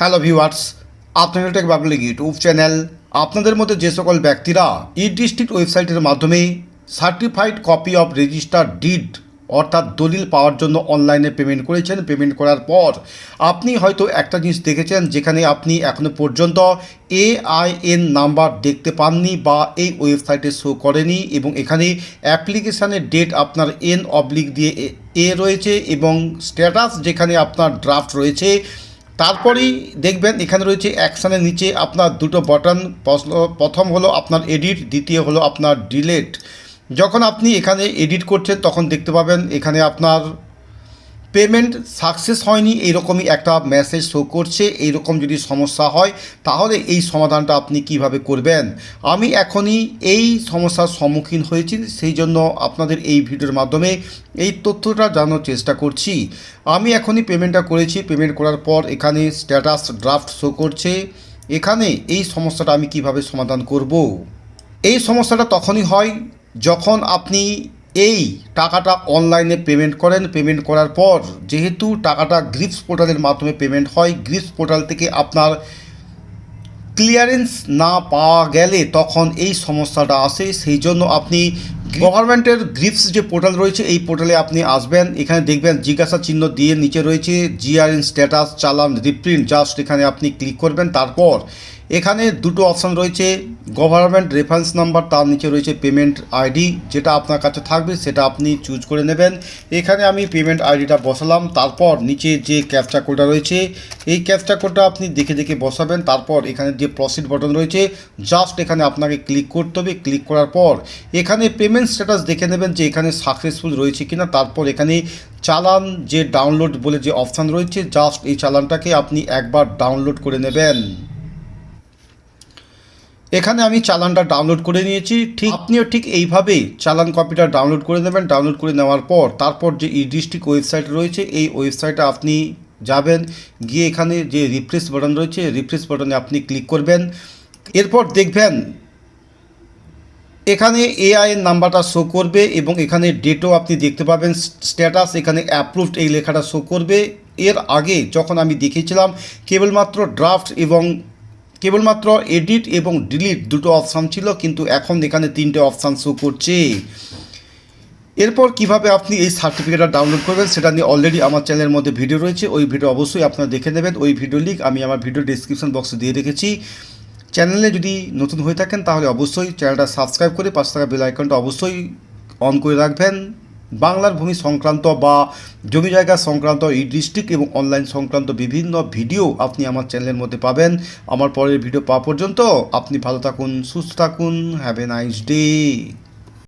Hello viewers, আপনাদের take বাবলিক YouTube channel. আপনাদের মধ্যে যে সকল ব্যক্তিরা ই ডিস্ট্রিক্ট ওয়েবসাইটের মাধ্যমে certified copy of registered did অর্থাৎ দলিল পাওয়ার জন্য অনলাইনে পেমেন্ট করেছেন, পেমেন্ট করার পর আপনি হয়তো একটা জিনিস দেখেছেন যেখানে আপনি এখনও পর্যন্ত AIN নাম্বার দেখতে পাননি বা এই ওয়েবসাইটে শো করেনি এবং এখানে অ্যাপ্লিকেশানের ডেট আপনার N/ দিয়ে এ রয়েছে এবং স্ট্যাটাস যেখানে আপনার ড্রাফট রয়েছে। তারপরেই দেখবেন এখানে রয়েছে অ্যাকশানের নিচে আপনার দুটো বাটন, প্রথম হলো আপনার এডিট, দ্বিতীয় হলো আপনার ডিলেট। যখন আপনি এখানে এডিট করছেন তখন দেখতে পাবেন এখানে আপনার পেমেন্ট সাকসেস হয়নি এইরকমই একটা মেসেজ শো করছে। এইরকম যদি সমস্যা হয় তাহলে এই সমাধানটা আপনি কিভাবে করবেন, আমি এখনই এই সমস্যার সম্মুখীন হয়েছি, সেই জন্য আপনাদের এই ভিডিওর মাধ্যমে এই তথ্যটা জানানোর চেষ্টা করছি। আমি এখনই পেমেন্টটা করেছি, পেমেন্ট করার পর এখানে স্ট্যাটাস ড্রাফট শো করছে। এখানে এই সমস্যাটা আমি কিভাবে সমাধান করব। এই সমস্যাটা তখনই হয় যখন আপনি এই টাকাটা অনলাইনে পেমেন্ট করেন। পেমেন্ট করার পর যেহেতু টাকাটা গ্রিপস পোর্টালের মাধ্যমে পেমেন্ট হয়, গ্রিপস পোর্টাল থেকে আপনার ক্লিয়ারেন্স না পাওয়া গেলে তখন এই সমস্যাটা আসে। সেই জন্য আপনি গভর্নমেন্টের গ্রিপস যে পোর্টাল রয়েছে এই পোর্টালে আপনি আসবেন। এখানে দেখবেন জিজ্ঞাসা চিহ্ন দিয়ে নিচে রয়েছে GRN স্ট্যাটাস চালান রিপ্রিন্ট, জাস্ট এখানে আপনি ক্লিক করবেন। তারপর এখানে দুটো অপশান রয়েছে, গভর্নমেন্ট রেফারেন্স নাম্বার, তার নিচে রয়েছে পেমেন্ট আইডি, যেটা আপনার কাছে থাকবে সেটা আপনি চুজ করে নেবেন। এখানে আমি পেমেন্ট আইডিটা বসালাম। তারপর নিচে যে ক্যাপচা কোডটা রয়েছে এই ক্যাপচা কোডটা আপনি দেখে দেখে বসাবেন। তারপর এখানে যে প্রসিড বাটন রয়েছে জাস্ট এখানে আপনাকে ক্লিক করতে হবে। ক্লিক করার পর এখানে পেমেন্ট স্ট্যাটাস দেখে নেবেন যে এখানে সাকসেসফুল রয়েছে কিনা। তারপর এখানে চালান যে ডাউনলোড বলে যে অপশান রয়েছে জাস্ট এই চালানটাকে আপনি একবার ডাউনলোড করে নেবেন। এখানে আমি চালানটা ডাউনলোড করে নিয়েছি, ঠিক আপনিও ঠিক এইভাবে চালান কপিটা ডাউনলোড করে নেবেন। ডাউনলোড করে নেওয়ার পর তারপর যে ই ডিস্ট্রিক্ট ওয়েবসাইট রয়েছে এই ওয়েবসাইটে আপনি যাবেন, গিয়ে এখানে যে রিফ্রেশ বাটন রয়েছে রিফ্রেশ বাটনে আপনি ক্লিক করবেন। এরপর দেখবেন এখানে AIN নাম্বারটা শো করবে এবং এখানে ডেটও আপনি দেখতে পাবেন। স্ট্যাটাস এখানে অ্যাপ্রুভড এই লেখাটা শো করবে। এর আগে যখন আমি দেখিয়েছিলাম কেবলমাত্র ড্রাফট এবং কেবলমাত্র এডিট এবং ডিলিট দুটো অপশান ছিল, কিন্তু এখন এখানে তিনটে অপশান শো করছে। এরপর কিভাবে আপনি এই সার্টিফিকেটটা ডাউনলোড করবেন সেটা নিয়ে অলরেডি আমার চ্যানেলের মধ্যে ভিডিও রয়েছে, ওই ভিডিও অবশ্যই আপনারা দেখে নেবেন। ওই ভিডিও লিঙ্ক আমি আমার ভিডিও ডিসক্রিপশন বক্সে দিয়ে রেখেছি। চ্যানেলে যদি নতুন হয়ে থাকেন তাহলে অবশ্যই চ্যানেলটা সাবস্ক্রাইব করে পাশে থাকা বেল আইকনটা অবশ্যই অন করে রাখবেন। বাংলার ভূমি সংক্রান্ত বা জমি জায়গা সংক্রান্ত ই ডিস্ট্রিক্ট এবং অনলাইন সংক্রান্ত বিভিন্ন ভিডিও আপনি আমার চ্যানেলের মধ্যে পাবেন। আমার পরের ভিডিও পাওয়া পর্যন্ত আপনি ভালো থাকুন, সুস্থ থাকুন। Have a nice day.